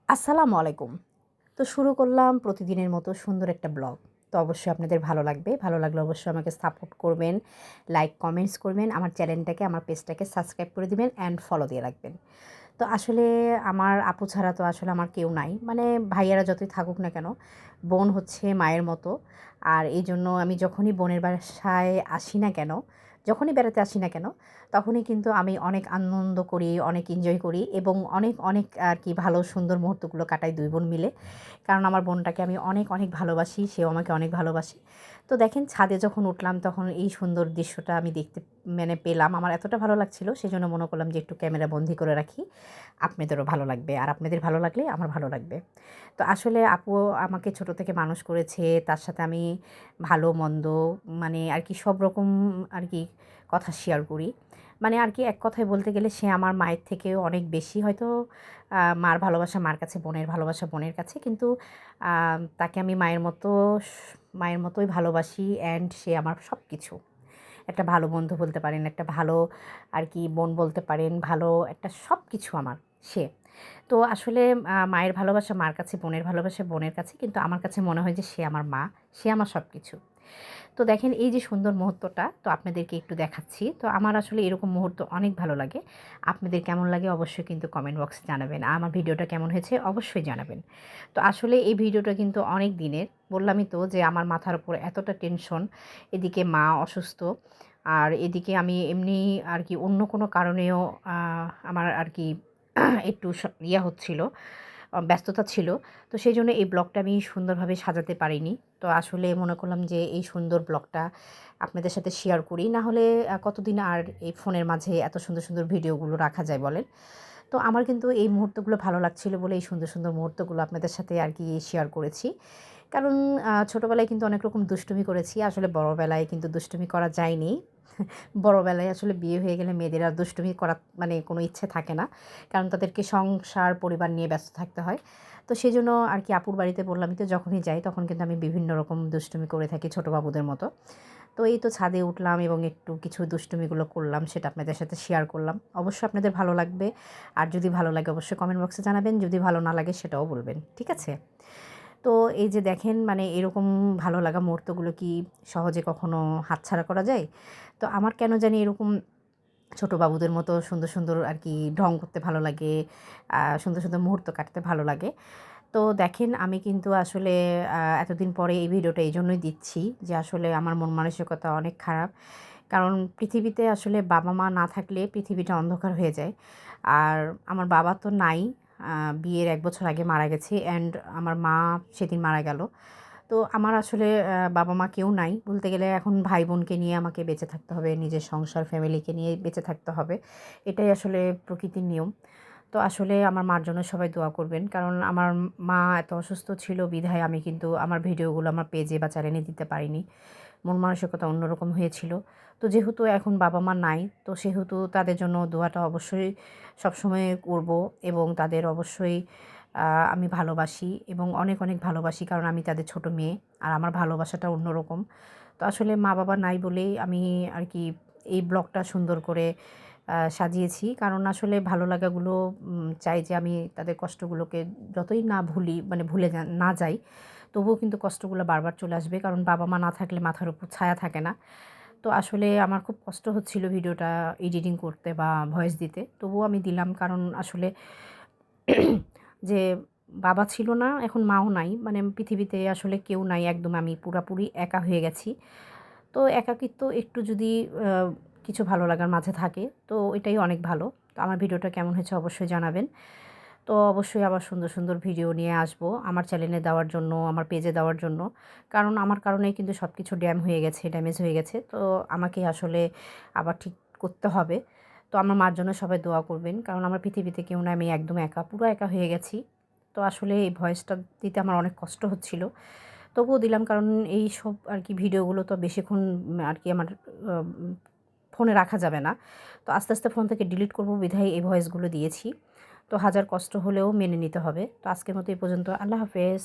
আসসালামু আলাইকুম। তো শুরু করলাম প্রতিদিনের মতো সুন্দর একটা ব্লগ। তো অবশ্যই আপনাদের ভালো লাগবে। ভালো লাগলে অবশ্যই আমাকে সাপোর্ট করবেন, লাইক, কমেন্টস করবেন। আমার চ্যানেলটাকে, আমার পেজটাকে সাবস্ক্রাইব করে দিবেন অ্যান্ড ফলো দিয়ে রাখবেন। তো আসলে আমার আপু ছাড়া তো আসলে আমার কেউ নাই। মানে ভাইয়ারা যতই থাকুক না কেন, বোন হচ্ছে মায়ের মতো। আর এইজন্য আমি যখনই বোনের বাসায় আসি না কেন, যখনই বেড়াতে আসি না কেন, তখনই কিন্তু আমি অনেক আনন্দ করি, অনেক এনজয় করি এবং অনেক, অনেক আর কি ভালো সুন্দর মুহূর্তগুলো কাটাই ২ বোন মিলে। কারণ আমার বোনটাকে আমি অনেক, অনেক ভালোবাসি, সেও আমাকে অনেক ভালোবাসে। তো দেখেন ছাদে যখন উঠলাম তখন এই সুন্দর দৃশ্যটা আমি দেখতে মানে পেলাম। আমার এতটা ভালো লাগছিল সেজন্য মনে করলাম যে একটু ক্যামেরা বন্দি করে রাখি। আপনাদেরও ভালো লাগবে আর আপনাদের ভালো লাগলে আমার ভালো লাগবে। তো আসলে আপু আমাকে ছোট থেকে মানুষ করেছে। তার সাথে আমি ভালো মন্দ মানে আর কি সব রকম আর কি কথা শেয়ার করি। মানে আর কি এক কথায় বলতে গেলে সে আমার মায়ের থেকেও অনেক বেশি হয়তো মার ভালোবাসা মার কাছে, বোনের ভালোবাসা বোনের কাছে। কিন্তু তাকে আমি মায়ের মতোই ভালোবাসি অ্যান্ড সে আমার সবকিছু। একটা ভালো বন্ধু বলতে পারেন, একটা ভালো আর কি বোন বলতে পারেন, ভালো একটা সবকিছু আমার সে। তো আসলে মায়ের ভালোবাসা মার কাছে, বোনের ভালোবাসা বোনের কাছে। কিন্তু আমার কাছে মনে হয় যে সে আমার মা, সে আমার সবকিছু। তো দেখেন এই যে সুন্দর মুহূর্তটা তো আপনাদেরকে একটু দেখাচ্ছি। তো আমার আসলে এরকম মুহূর্ত অনেক ভালো লাগে। আপনাদের কেমন লাগে অবশ্যই কিন্তু কমেন্ট বক্সে জানাবেন। আর আমার ভিডিওটা কেমন হয়েছে অবশ্যই জানাবেন। তো আসলে এই ভিডিওটা কিন্তু অনেক দিনের। বললামই তো যে আমার মাথার উপর এতটা টেনশন, এদিকে মা অসুস্থ, আর এদিকে আমি এমনি আর কি অন্য কোনো কারণেও আমার আর কি একটু হচ্ছিল, ব্যস্ততা ছিল। তো সেজন্য এই ব্লগটা আমি সুন্দরভাবে সাজাতে পারিনি। তো আসলে মনে করলাম যে এই সুন্দর ব্লগটা আপনাদের সাথে শেয়ার করি। না হলে কতদিন আর এই ফোনের মাঝে এত সুন্দর, সুন্দর ভিডিওগুলো রাখা যায় বলেন? তো আমার কিন্তু এই মুহূর্তগুলো ভালো লাগছিল বলে এই সুন্দর, সুন্দর মুহূর্তগুলো আপনাদের সাথে আর কি শেয়ার করেছি। কারণ ছোটোবেলায় কিন্তু অনেক রকম দুষ্টুমি করেছি। আসলে বড়বেলায় কিন্তু দুষ্টুমি করা যায়নি। বড়বেলায় আসলে বিয়ে হয়ে গেলে মেয়েদের আর দুষ্টুমি করার মানে কোনো ইচ্ছে থাকে না। কারণ তাদেরকে সংসার, পরিবার নিয়ে ব্যস্ত থাকতে হয়। তো সেজন্য আর কি আপুর বাড়িতে বললামই তো যখনই যাই তখন কিন্তু আমি বিভিন্ন রকম দুষ্টুমি করে থাকি ছোটো বাবুদের মতো। তো এই তো ছাদে উঠলাম এবং একটু কিছু দুষ্টুমিগুলো করলাম সেটা আপনাদের সাথে শেয়ার করলাম। অবশ্যই আপনাদের ভালো লাগবে। আর যদি ভালো লাগে অবশ্যই কমেন্ট বক্সে জানাবেন। যদি ভালো না লাগে সেটাও বলবেন। ঠিক আছে? তো এই যে দেখেন মানে এরকম ভালো লাগা মুহূর্তগুলো কি সহজে কখনো হাতছাড়া করা যায়? তো আমার কেন জানি এরকম ছোট বাবুদের মতো সুন্দর, সুন্দর আর কি ঢং করতে ভালো লাগে। সুন্দর, সুন্দর মুহূর্ত কাটাতে ভালো লাগে। তো দেখেন আমি কিন্তু আসলে এতদিন পরে এই ভিডিওটা এইজন্যই দিচ্ছি যে আসলে আমার মন মানসিকতা অনেক খারাপ। কারণ পৃথিবীতে আসলে বাবা-মা না থাকলে পৃথিবীটা অন্ধকার হয়ে যায়। আর আমার বাবা তো নাই। বিয়ের ১ বছর আগে মারা গেছে অ্যান্ড আমার মা সেদিন মারা গেল। তো আমার আসলে বাবা-মা কেউ নাই। বলতে গেলে এখন ভাই-বোনকে নিয়ে আমাকে বেঁচে থাকতে হবে। নিজের সংসার, ফ্যামিলিকে নিয়ে বেঁচে থাকতে হবে। এটাই আসলে প্রকৃতির নিয়ম। তো আসলে আমার মার জন্য সবাই দোয়া করবেন। কারণ আমার মা এত অসুস্থ ছিল বিধায় আমি কিন্তু আমার ভিডিওগুলো আমার পেজে বা চ্যানেলে দিতে পারিনি। মন মানসিকতা অন্যরকম হয়েছিল। তো যেহেতু এখন বাবা-মা নাই, তো সেহেতু তাদের জন্য দোয়াটা অবশ্যই সবসময় করব এবং তাদের অবশ্যই আমি ভালোবাসি এবং অনেক, অনেক ভালোবাসি। কারণ আমি তাদের ছোট মেয়ে। আর আমার ভালোবাসাটা অন্যরকম। তো আসলে মা-বাবা নাই বলেই আমি আর কি এই ব্লগটা সুন্দর করে সাজিয়েছি। কারণ আসলে ভালো লাগাগুলো চাই যে আমি তাদের কষ্টগুলোকে যতই না ভুলি মানে ভুলে না যাই, তবুও কিন্তু কষ্টগুলো বারবার চলে আসবে। কারণ বাবা-মা না থাকলে মাথার উপর ছায়া থাকে না। তো আসলে আমার খুব কষ্ট হচ্ছিল ভিডিওটা এডিটিং করতে বা ভয়েস দিতে। তবুও আমি দিলাম কারণ আসলে যে বাবা ছিল না, এখন মাও নাই। মানে পৃথিবীতে আসলে কেউ নাই একদম আমি পুরাপুরি একা হয়ে গেছি। তো একাকিত্ব একটু যদি আ কিছু ভালো লাগার মাঝে থাকে তো এটাই অনেক ভালো। তো আমার ভিডিওটা কেমন হয়েছে অবশ্যই জানাবেন। তো অবশ্যই আবার সুন্দর, সুন্দর ভিডিও নিয়ে আসবো আমার চ্যানেলে দেওয়ার জন্য, আমার পেজে দেওয়ার জন্য। কারণ আমার কারণেই কিন্তু সবকিছু ড্যামেজ হয়ে গেছে। তো আমাকেই আসলে আবার ঠিক করতে হবে। তো আমার মার জন্য সবাই দোয়া করবেন। কারণ আমার পৃথিবীতে কেউ নাই, আমি একদম একা, পুরো একা হয়ে গেছি। তো আসলে এই ভয়েসটা দিতে আমার অনেক কষ্ট হচ্ছিল। তবুও দিলাম কারণ এইসব আর কি ভিডিওগুলো তো বেশিক্ষণ আর কি আমার আ ফোনে রাখা যাবে না। তো আস্তে, আস্তে ফোন থেকে ডিলিট করব বিধায় এই ভয়েসগুলো দিয়েছি। তো হাজার কষ্ট হলেও মেনে নিতে হবে। তো আজকের মতো এই পর্যন্ত। আল্লাহ হাফেজ।